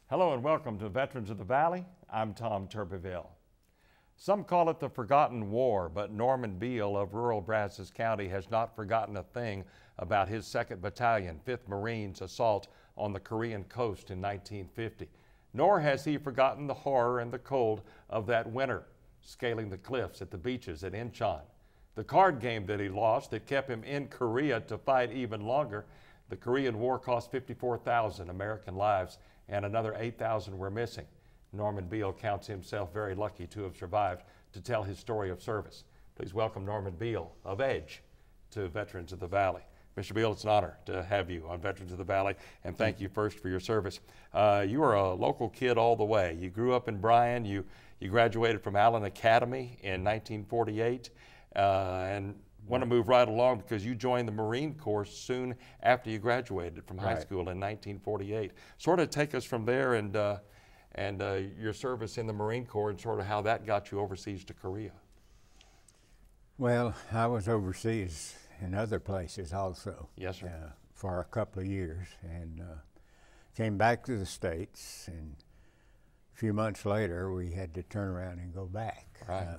Hello and welcome to Veterans of the Valley. I'm Tom Turbeville. Some call it the forgotten war, but Norman Beal of rural Brazos County has not forgotten a thing about his 2nd Battalion, 5th Marines assault on the Korean coast in 1950. Nor has he forgotten the horror and the cold of that winter, scaling the cliffs at the beaches at Incheon. The card game that he lost that kept him in Korea to fight even longer. The Korean War cost 54,000 American lives and another 8,000 were missing. Norman Beal counts himself very lucky to have survived to tell his story of service. Please welcome Norman Beal of EDGE to Veterans of the Valley. Mr. Beal, it's an honor to have you on Veterans of the Valley, and thank you first for your service. You are a local kid all the way. You grew up in Bryan. You graduated from Allen Academy in 1948, and want to move right along because you joined the Marine Corps soon after you graduated from high school in 1948. Sort of take us from there and your service in the Marine Corps and sort of how that got you overseas to Korea. Well, I was overseas in other places also. Yes, sir. For a couple of years, and came back to the States, and a few months later we had to turn around and go back. Right.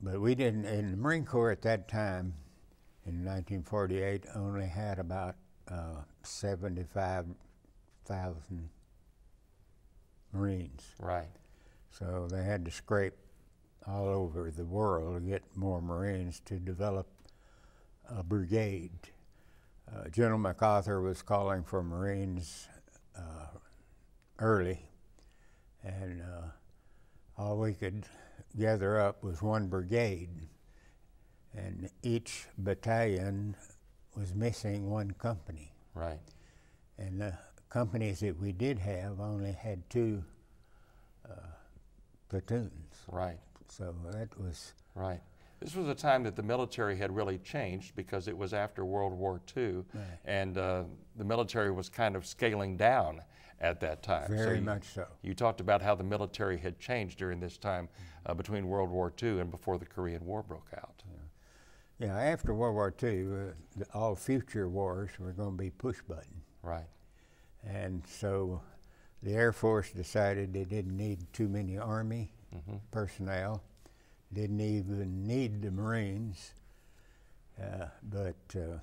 But we didn't, in the Marine Corps at that time, in 1948, only had about 75,000 Marines. Right. So they had to scrape all over the world to get more Marines to develop a brigade. General MacArthur was calling for Marines early, and all we could gather up was one brigade, and each battalion was missing one company. Right. And the companies that we did have only had 2 platoons. Right. So that was... Right. This was a time that the military had really changed because it was after World War II, Right. and the military was kind of scaling down at that time. Very much so. You talked about how the military had changed during this time between World War II and before the Korean War broke out. Yeah, after World War II, all future wars were going to be push button. Right. And so the Air Force decided they didn't need too many Army personnel, didn't even need the Marines, but the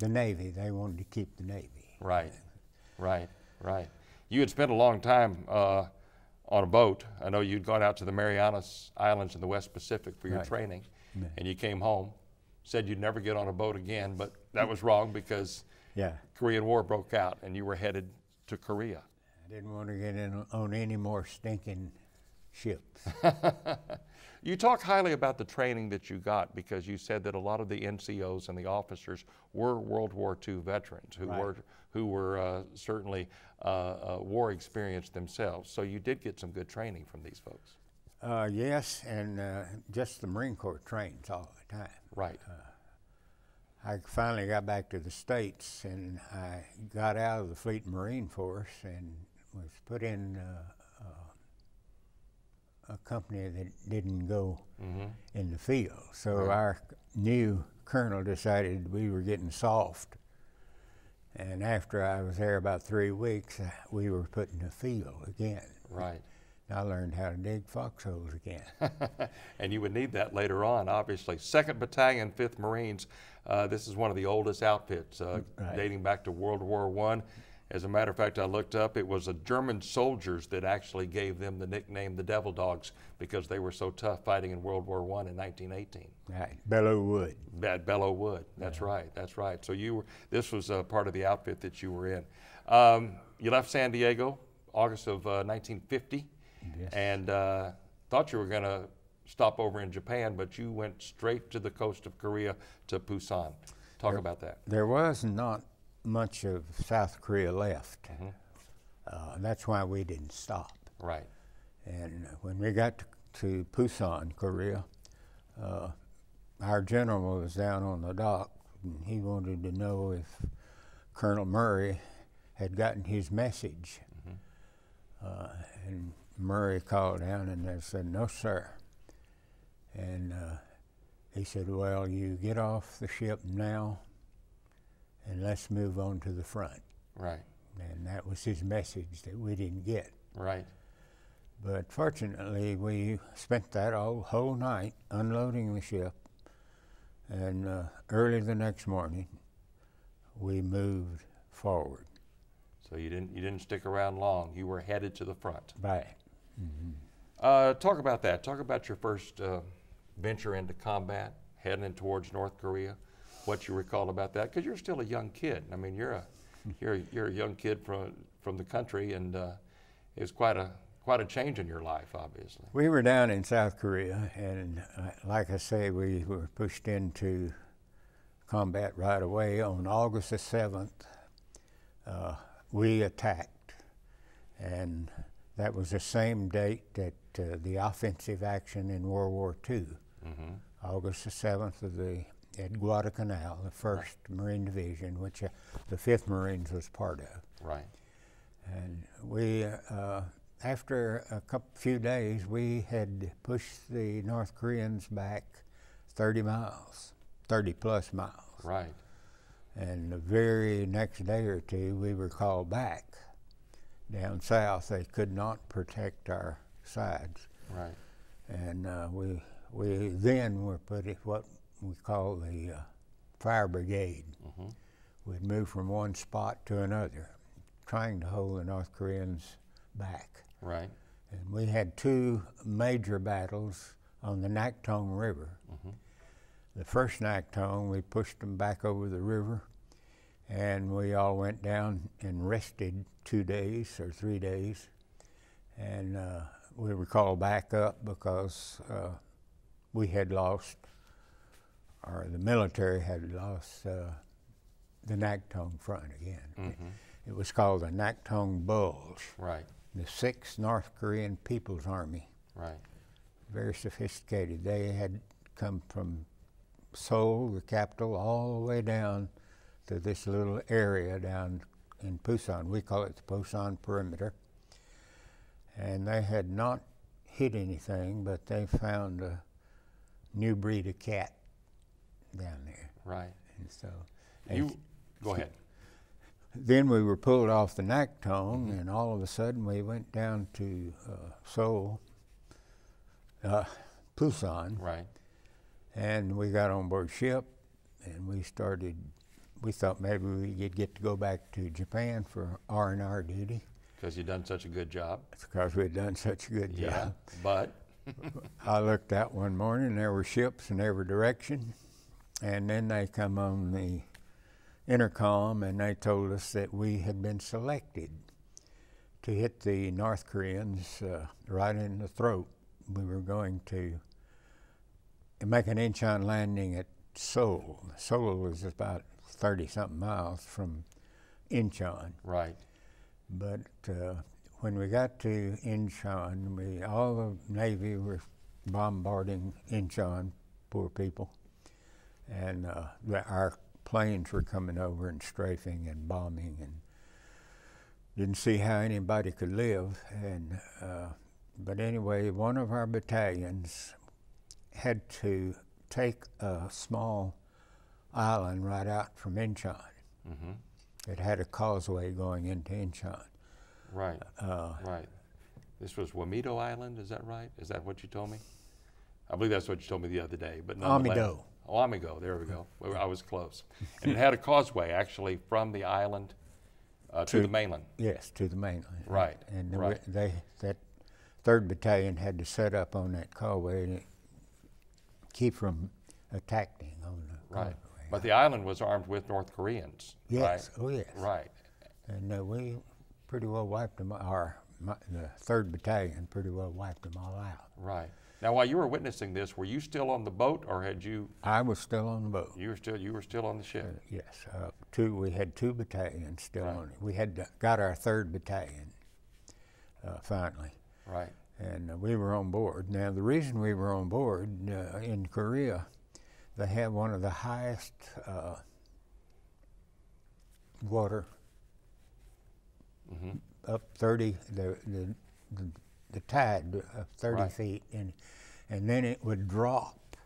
Navy, they wanted to keep the Navy. Right, right, right. You had spent a long time on a boat. I know you'd gone out to the Marianas Islands in the West Pacific for your training, and you came home, said you'd never get on a boat again, but that was wrong because Korean War broke out and you were headed to Korea. I didn't want to get in on any more stinking ships. You talk highly about the training that you got because you said that a lot of the NCOs and the officers were World War II veterans who were certainly war experienced themselves. So you did get some good training from these folks. Yes, and just the Marine Corps trains all the time. Right. I finally got back to the States, and I got out of the Fleet Marine Force and was put in a company that didn't go in the field. So our new colonel decided we were getting soft. And after I was there about 3 weeks, we were put in the field again. Right. I learned how to dig foxholes again. And you would need that later on, obviously. 2nd Battalion, 5th Marines. This is one of the oldest outfits, dating back to World War I. As a matter of fact, I looked up, it was German soldiers that actually gave them the nickname the Devil Dogs because they were so tough fighting in World War I in 1918. Right, Belleau Wood. At Belleau Wood, that's right, that's right. So this was part of the outfit that you were in. You left San Diego, August of 1950, and thought you were going to stop over in Japan, but you went straight to the coast of Korea to Busan. Talk about that. There was not much of South Korea left. That's why we didn't stop. Right. And when we got to Busan, Korea, our general was down on the dock, and he wanted to know if Colonel Murray had gotten his message. And Murray called down and they said, "No, sir." And he said, "Well, you get off the ship now and let's move on to the front." Right. And that was his message that we didn't get. Right. But fortunately, we spent that whole night unloading the ship, and early the next morning, we moved forward. So you didn't stick around long. You were headed to the front. Right. Mm-hmm. Talk about that. Talk about your first venture into combat, heading towards North Korea. What you recall about that? Because you're still a young kid. I mean, you're a young kid from the country, and it's quite a change in your life, obviously. We were down in South Korea, and like I say, we were pushed into combat right away. On August the 7th, we attacked, and that was the same date that the offensive action in World War II. Mm-hmm. August the 7th at Guadalcanal, the 1st Marine Division, which the 5th Marines was part of. Right. And we, after a few days, we had pushed the North Koreans back 30 plus miles. Right. And the very next day or two, we were called back down south. They could not protect our sides. Right. And we then were put in what we call the fire brigade. Mm-hmm. We'd move from one spot to another, trying to hold the North Koreans back. Right. And we had two major battles on the Naktong River. Mm-hmm. The first Naktong, we pushed them back over the river, and we all went down and rested 2 days or 3 days. And we were called back up because we had lost, or the military had lost the Naktong front again. Mm-hmm. It was called the Naktong Bulge. Right. The 6th North Korean People's Army. Right. Very sophisticated. They had come from Seoul, the capital, all the way down to this little area down in Pusan. We call it the Pusan Perimeter. And they had not hit anything, but they found a new breed of cat down there. Right. And so go ahead. Then we were pulled off the Naktong, mm-hmm. and all of a sudden we went down to Seoul, Pusan. Right. And we got on board ship, and we thought maybe we could get to go back to Japan for R&R duty. Because you'd done such a good job. It's because we'd done such a good job. But I looked out one morning, and there were ships in every direction, and then they come on the intercom, and they told us that we had been selected to hit the North Koreans right in the throat. We were going to make an Incheon landing at Seoul. Seoul was about 30-something miles from Incheon. Right. But when we got to Incheon, all the Navy were bombarding Incheon, poor people. And our planes were coming over and strafing and bombing, and didn't see how anybody could live. And but anyway, one of our battalions had to take a small island right out from Incheon. Mm-hmm. It had a causeway going into Incheon. Right, right. This was Wamito Island, is that right? Is that what you told me? I believe that's what you told me the other day. But Amido. Oh, Amigo, there we go. I was close. And it had a causeway actually from the island to the mainland. Yes, to the mainland. Right. And right. That 3rd Battalion had to set up on that causeway to keep from attacking on the causeway. But the island was armed with North Koreans. Yes, right? Oh yes. Right. And we pretty well wiped them, the 3rd Battalion pretty well wiped them all out. Right. Now, while you were witnessing this, were you still on the boat, or had you? I was still on the boat. You were still on the ship. Yes. We had 2 battalions still on it. We had got our 3rd Battalion finally. Right. And we were on board. Now, the reason we were on board in Korea, they have one of the highest water, mm-hmm. up 30, the tide of 30 feet, and then it would drop.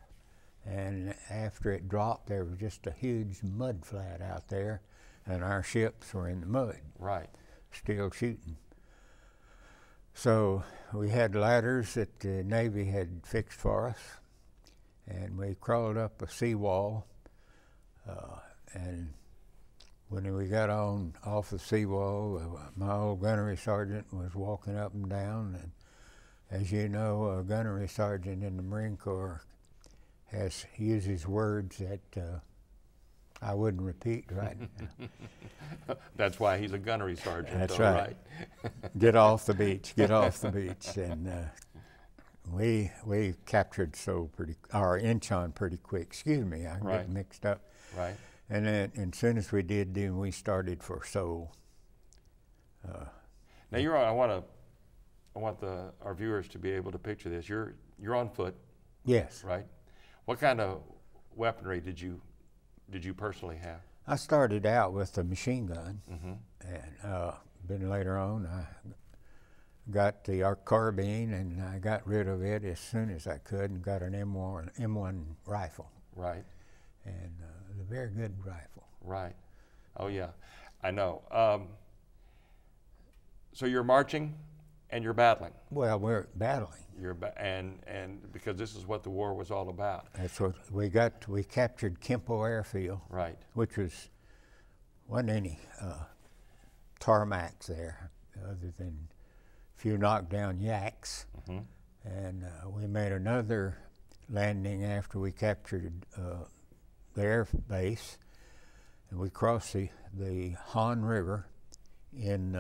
And after it dropped, there was just a huge mud flat out there, and our ships were in the mud. Right. Still shooting. So we had ladders that the Navy had fixed for us, and we crawled up a seawall, and when we got off the seawall, my old gunnery sergeant was walking up and down, and as you know, a gunnery sergeant in the Marine Corps uses words that I wouldn't repeat right now. That's why he's a gunnery sergeant. That's though, right. Get off the beach, get off the beach. And we captured Incheon pretty quick. Excuse me, I get mixed up. Right. And then as soon as we did, then we started for Seoul. Now I want our viewers to be able to picture this. You're on foot. Yes. Right. What kind of weaponry did you personally have? I started out with a machine gun, Mm-hmm. and then later on I got the arc carbine, and I got rid of it as soon as I could and got an M1 rifle. Right. And a very good rifle. Right. Oh yeah, I know. So you're marching and you're battling. Well, we're battling. And because this is what the war was all about. That's what we got. We captured Kempo Airfield, Right. which wasn't any tarmacs there, other than a few knockdown yaks. Mm-hmm. And we made another landing after we captured the air base, and we crossed the Han River in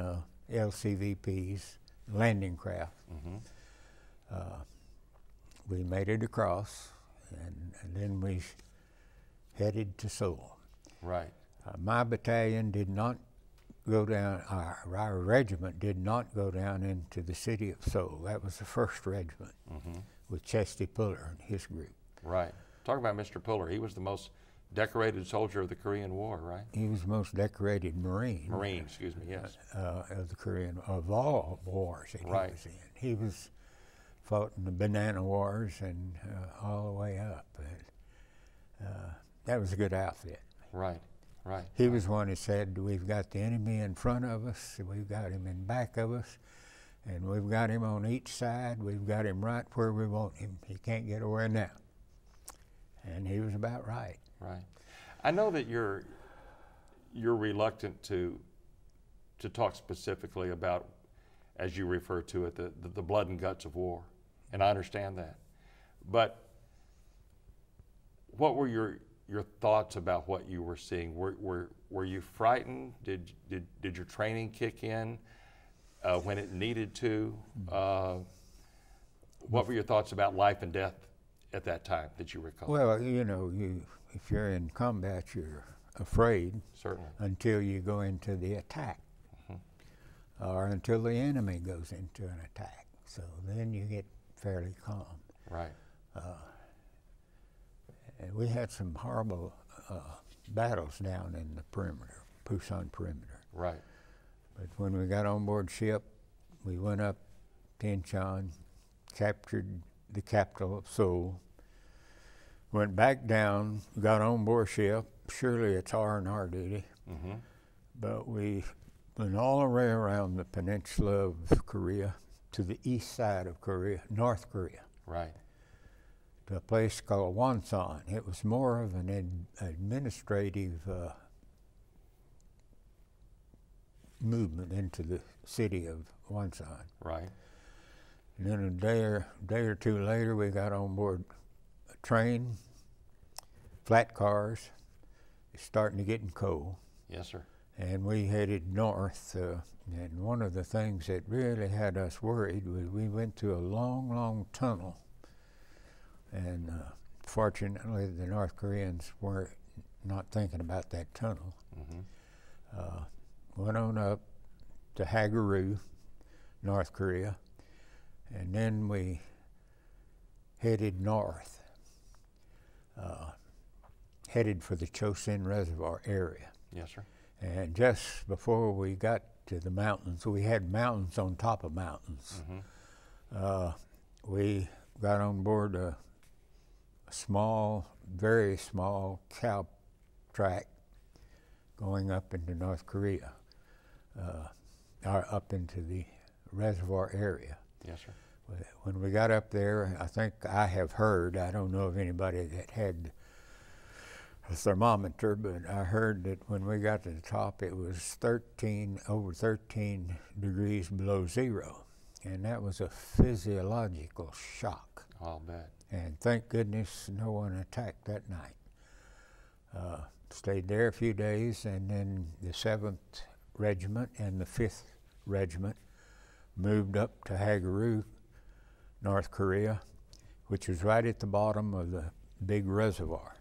LCVP's landing craft. Mm-hmm. We made it across, and then we headed to Seoul. Right. My battalion did not go down, our regiment did not go down into the city of Seoul. That was the 1st Regiment Mm-hmm. with Chesty Puller and his group. Right. Talk about Mr. Puller. He was the most decorated soldier of the Korean War, right? He was the most decorated Marine. Marine, excuse me, yes. Of the Korean, of all wars that Right. he was in. He fought in the Banana Wars and all the way up. That was a good outfit. Right, right. He was one who said, we've got the enemy in front of us, we've got him in back of us, and we've got him on each side, we've got him right where we want him. He can't get away now. And he was about right. Right. I know that you're reluctant to talk specifically about, as you refer to it, the blood and guts of war, and I understand that. But what were your thoughts about what you were seeing? Were you frightened? Did your training kick in when it needed to? What were your thoughts about life and death at that time that you recall? Well, you know, if you're in combat, you're afraid. Certainly. Until you go into the attack, Mm-hmm. or until the enemy goes into an attack. So then you get fairly calm. Right. And we had some horrible battles down in the perimeter, Pusan perimeter. Right. But when we got on board ship, we went up to Incheon, captured the capital of Seoul, went back down, got on board ship. Surely it's R&R duty. Mm-hmm. But we went all the way around the peninsula of Korea to the east side of Korea, North Korea. Right. To a place called Wonsan. It was more of an administrative movement into the city of Wonsan. Right. And then a day or two later, we got on board a train, flat cars. It's starting to get cold. Yes, sir. And we headed north. And one of the things that really had us worried was we went through a long, long tunnel. And fortunately, the North Koreans were not thinking about that tunnel. Mm-hmm. Went on up to Hagaru, North Korea, and then we headed north, headed for the Chosin Reservoir area. Yes, sir. And just before we got to the mountains, we had mountains on top of mountains. Mm-hmm. We got on board a small, very small cow track going up into North Korea, or up into the reservoir area. Yes, sir. When we got up there, I think I have heard, I don't know of anybody that had a thermometer, but I heard that when we got to the top, it was over 13 degrees below zero. And that was a physiological shock. I'll bet. And thank goodness no one attacked that night. Stayed there a few days, and then the 7th Regiment and the 5th Regiment moved up to Hagaru, North Korea, which was right at the bottom of the big reservoir.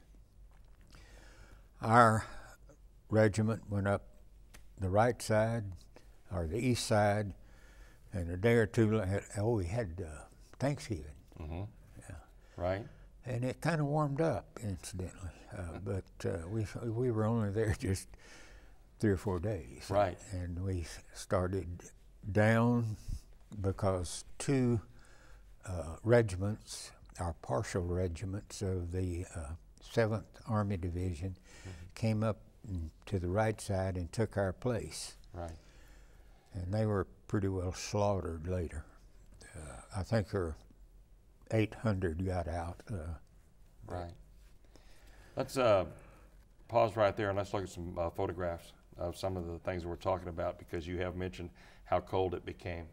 Our regiment went up the right side, or the east side, and a day or two later, we had Thanksgiving. Mm-hmm. Yeah. Right. And it kind of warmed up, incidentally, but we were only there just 3 or 4 days. Right. And we started down because 2 regiments, our partial regiments of the 7th Army Division, came up to the right side and took our place. Right. And they were pretty well slaughtered later. I think 800 got out. Right. Let's pause right there and let's look at some photographs of some of the things that we're talking about, because you have mentioned how cold it became.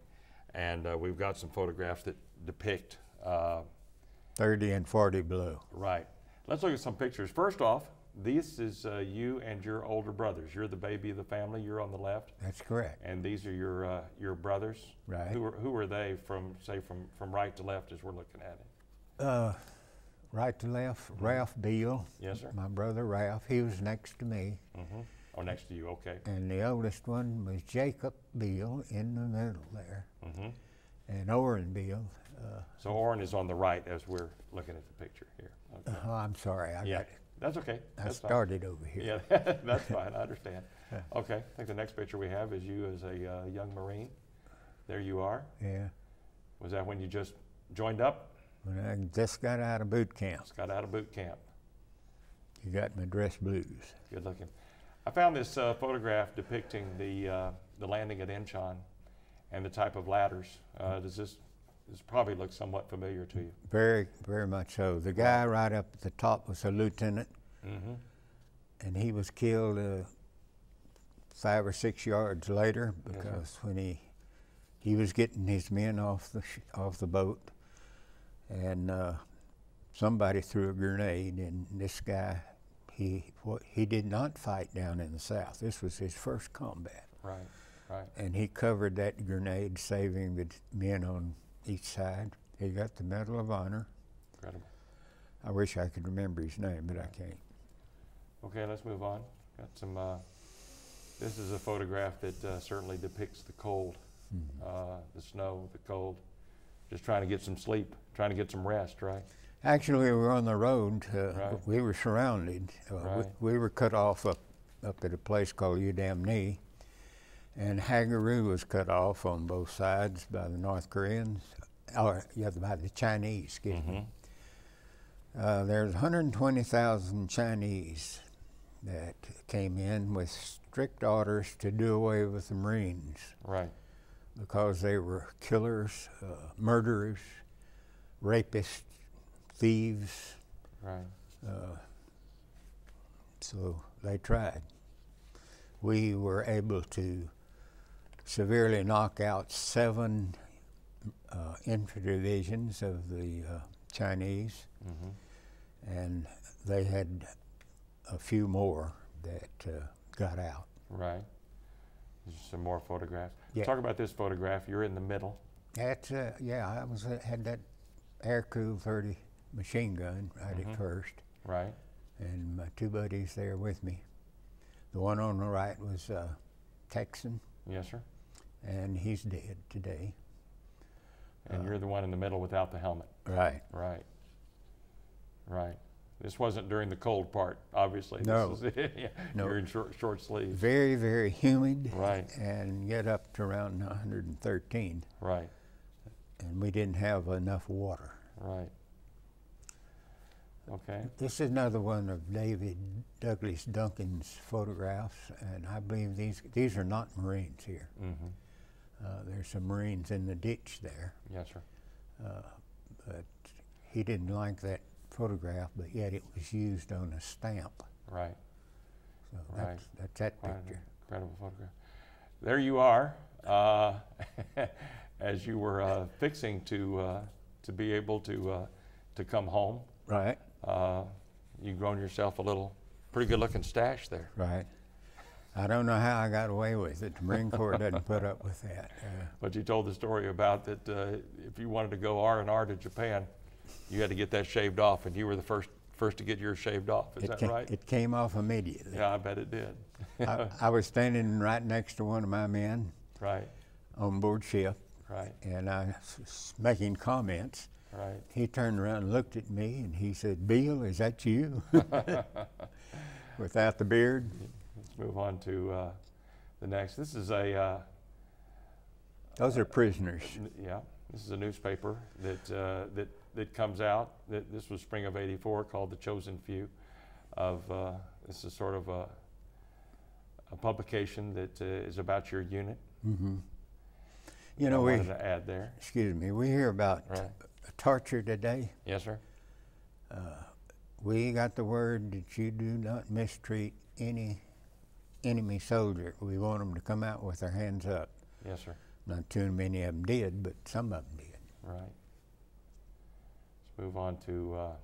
And we've got some photographs that depict 30 and 40 below. Right. Let's look at some pictures. First off, this is you and your older brothers. You're the baby of the family. You're on the left. That's correct. And these are your brothers. Right. Who are they from right to left as we're looking at it? Right to left, Ralph Beal. Yes, sir. My brother Ralph. He was next to me. Mm-hmm. Oh, next to you. Okay. And the oldest one was Jacob Beal in the middle there. Mm-hmm. And Orrin Beal. So Orrin is on the right as we're looking at the picture here. Okay. Oh, I'm sorry. I got it. That's okay. I That's started over here. Yeah, that's fine. I understand. Okay. I think the next picture we have is you as a young Marine. There you are. Yeah. Was that when you just joined up? When I just got out of boot camp. Just got out of boot camp. You got my dress blues. Good looking. I found this photograph depicting the landing at Incheon and the type of ladders. This probably looks somewhat familiar to you. Very, very much so. The guy right up at the top was a lieutenant, and he was killed 5 or 6 yards later because when he was getting his men off the boat, and somebody threw a grenade, and this guy, he did not fight down in the South. This was his first combat. Right, right. And he covered that grenade, saving the men on each side. He got the Medal of Honor. Incredible. I wish I could remember his name, but I can't. Okay, let's move on. Got some. This is a photograph that certainly depicts the cold, the snow, the cold. Just trying to get some sleep, trying to get some rest, right? Actually, we were on the road. Right. We were surrounded. Right. We were cut off up at a place called Udamni, and Hagaru was cut off on both sides by the North Koreans, or by the Chinese, excuse me. There's 120,000 Chinese that came in with strict orders to do away with the Marines. Right. Because they were killers, murderers, rapists, thieves. Right. So they tried. We were able to severely knock out 7 infantry divisions of the Chinese, and they had a few more that got out. Right. There's some more photographs. Yeah. Talk about this photograph. You're in the middle. That's I had that Aircrew 30 machine gun right at first. Right. And my 2 buddies there with me. The one on the right was Texan. Yes, sir. And he's dead today. And you're the one in the middle without the helmet. Right. Right. Right. This wasn't during the cold part, obviously. No. This is, No. You're in short sleeves. Very, very humid. Right. And get up to around 113. Right. And we didn't have enough water. Right. Okay. This is another one of David Douglas Duncan's photographs, and I believe these are not Marines here. There's some Marines in the ditch there. Yes, sir. But he didn't like that photograph, but yet it was used on a stamp. Right. So that's that picture. Incredible photograph. There you are, as you were fixing to be able to come home. Right. You've grown yourself a little pretty good-looking stash there. Right. I don't know how I got away with it. The Marine Corps doesn't put up with that. But you told the story about that if you wanted to go R&R to Japan, you had to get that shaved off, and you were the first to get yours shaved off. Is that right? It came off immediately. Yeah, I bet it did. I was standing right next to one of my men. Right. On board ship. Right. And I was making comments. Right. He turned around and looked at me, and he said, "Beal, is that you?" Without the beard. Let's move on to the next. This is a... Those are prisoners. Yeah. This is a newspaper that comes out. This was spring of '84, called The Chosen Few. This is sort of a publication that is about your unit. Mm-hmm. You know, I wanted to add there. Excuse me. We hear about torture today. Yes, sir. We got the word that you do not mistreat any enemy soldier. We want them to come out with their hands up. Yes, sir. Not too many of them did, but some of them did. Right. Let's move on to,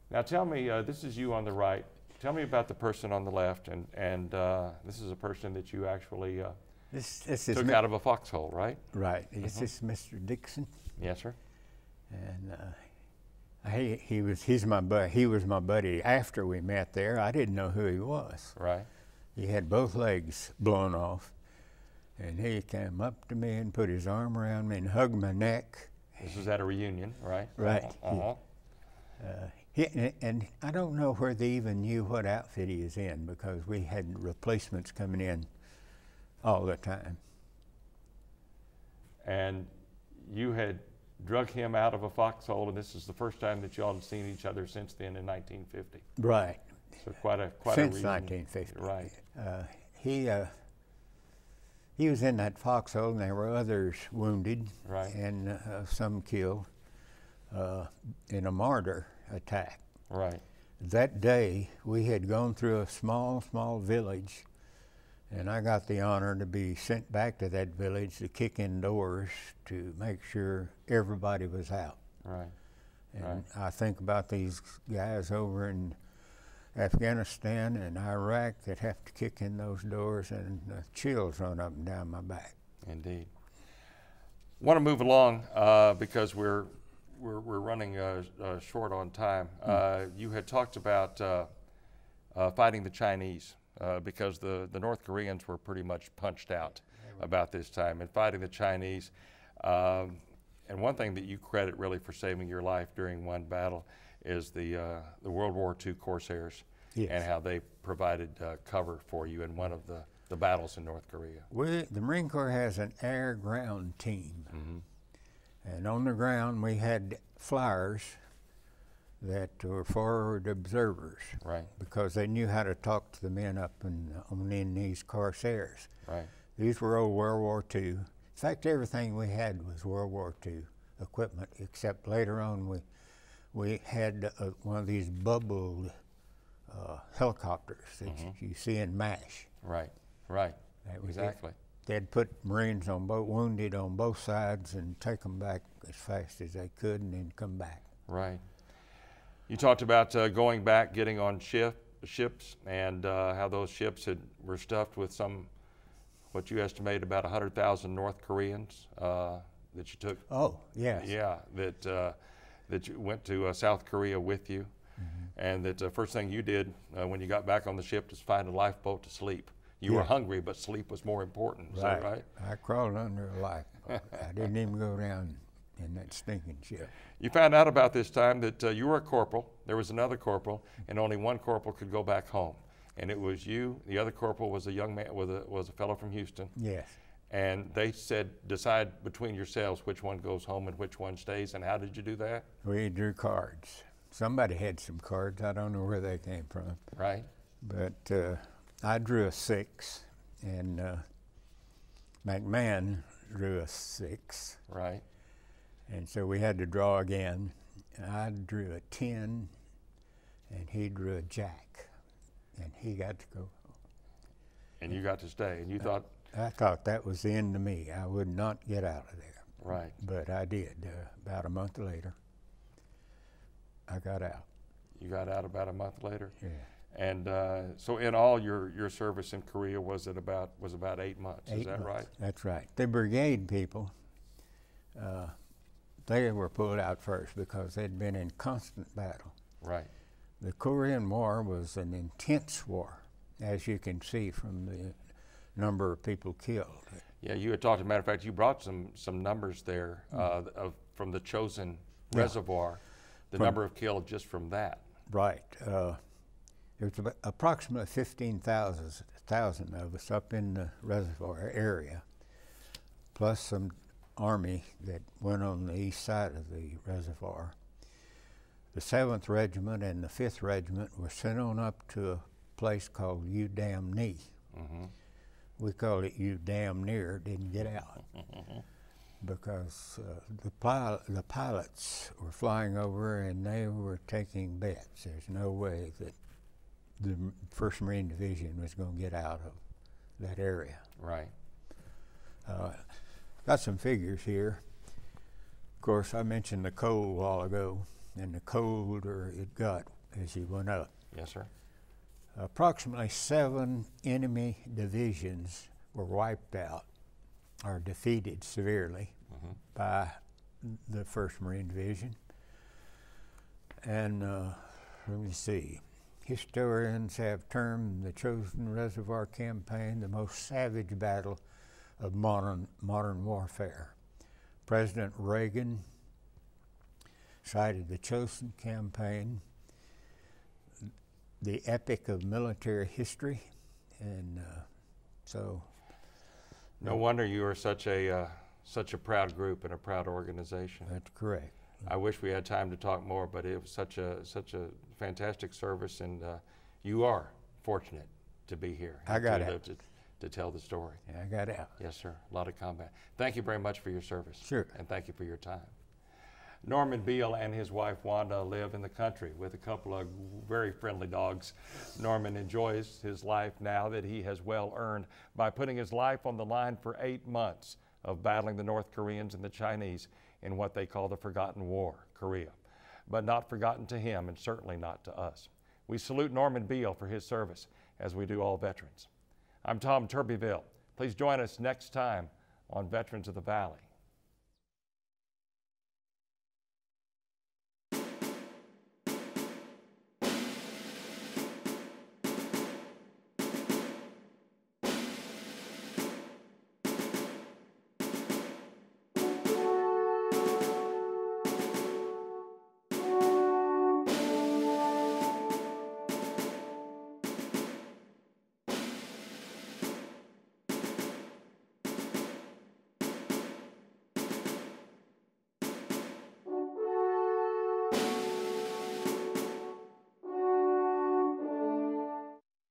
now tell me, this is you on the right. Tell me about the person on the left, and this is a person that you actually this took out of a foxhole, right? Right. This is Mr. Dixon. Yes, sir. And he's my buddy. He was my buddy after we met there. I didn't know who he was. Right. He had both legs blown off, and he came up to me and put his arm around me and hugged my neck. This was at a reunion, right? Right. And I don't know where they even knew what outfit he was in, because we had replacements coming in all the time. And you had drug him out of a foxhole, and this is the first time that y'all had seen each other since then in 1950. Right. So quite a since reunion. 1950. Right. He was in that foxhole, and there were others wounded, right, and some killed in a mortar attack. Right. That day, we had gone through a small village, and I got the honor to be sent back to that village to kick in doors to make sure everybody was out. Right. And I think about these guys over in Afghanistan and Iraq that have to kick in those doors, and the chills run up and down my back. Indeed. Want to move along because we're running short on time. You had talked about fighting the Chinese because the North Koreans were pretty much punched out about this time, and fighting the Chinese. And one thing that you credit really for saving your life during one battle is the World War II Corsairs, yes, and how they provided cover for you in one of the battles in North Korea. The Marine Corps has an air-ground team, mm-hmm, and on the ground we had flyers that were forward observers, right, because they knew how to talk to the men up in these Corsairs. Right. These were old World War II. In fact, everything we had was World War II equipment, except later on we had one of these bubbled helicopters that you see in MASH. Right, right, exactly. They'd put Marines wounded on both sides and take them back as fast as they could and then come back. Right. You talked about going back, getting on ships, and how those ships were stuffed with what you estimate about 100,000 North Koreans that you took. Oh, yes. Yeah, that you went to South Korea with you, and that the first thing you did when you got back on the ship was find a lifeboat to sleep. You were hungry, but sleep was more important. Is that right? I crawled under a lifeboat. I didn't even go down in that stinking ship. You found out about this time that you were a corporal, there was another corporal, and only one corporal could go back home. And it was you, the other corporal was a young man, was a fellow from Houston. Yes. And they said, decide between yourselves which one goes home and which one stays. And how did you do that? We drew cards. Somebody had some cards. I don't know where they came from. Right. But I drew a 6, and McMahon drew a 6. Right. And so we had to draw again. I drew a 10, and he drew a jack, and he got to go. And you got to stay, and you thought? I thought that was the end of me. I would not get out of there. Right. But I did. About a month later, I got out. You got out about a month later? Yeah. And so in all, your service in Korea was about 8 months, is that right? That's right. The brigade people, they were pulled out first because they'd been in constant battle. Right. The Korean War was an intense war, as you can see from the number of people killed. Yeah, you had talked, as a matter of fact, you brought some numbers there from the Chosin Reservoir, the number of killed just from that. Right. There's approximately 15,000 of us up in the reservoir area, plus some army that went on the east side of the reservoir. The 7th Regiment and the 5th Regiment were sent on up to a place called U Dam Knee. Mm-hmm. We called it U Damn Near, didn't get out. Because the pilots were flying over and they were taking bets. There's no way that the 1st Marine Division was going to get out of that area. Right. Got some figures here. Of course, I mentioned the cold a while ago, and the colder it got as you went up. Yes, sir. Approximately 7 enemy divisions were wiped out or defeated severely by the 1st Marine Division. And let me see. Historians have termed the Chosin Reservoir Campaign the most savage battle of modern warfare. President Reagan cited the Chosin Campaign, the epic of military history, and so. No wonder you are such a proud group and a proud organization. That's correct. I wish we had time to talk more, but it was such a fantastic service, and you are fortunate to be here. I got out. To tell the story. Yeah, I got out. Yes, sir. A lot of combat. Thank you very much for your service. Sure. And thank you for your time. Norman Beal and his wife Wanda live in the country with a couple of very friendly dogs. Norman enjoys his life now that he has well earned by putting his life on the line for 8 months of battling the North Koreans and the Chinese in what they call the Forgotten War, Korea. But not forgotten to him, and certainly not to us. We salute Norman Beal for his service, as we do all veterans. I'm Tom Turbyville. Please join us next time on Veterans of the Valley.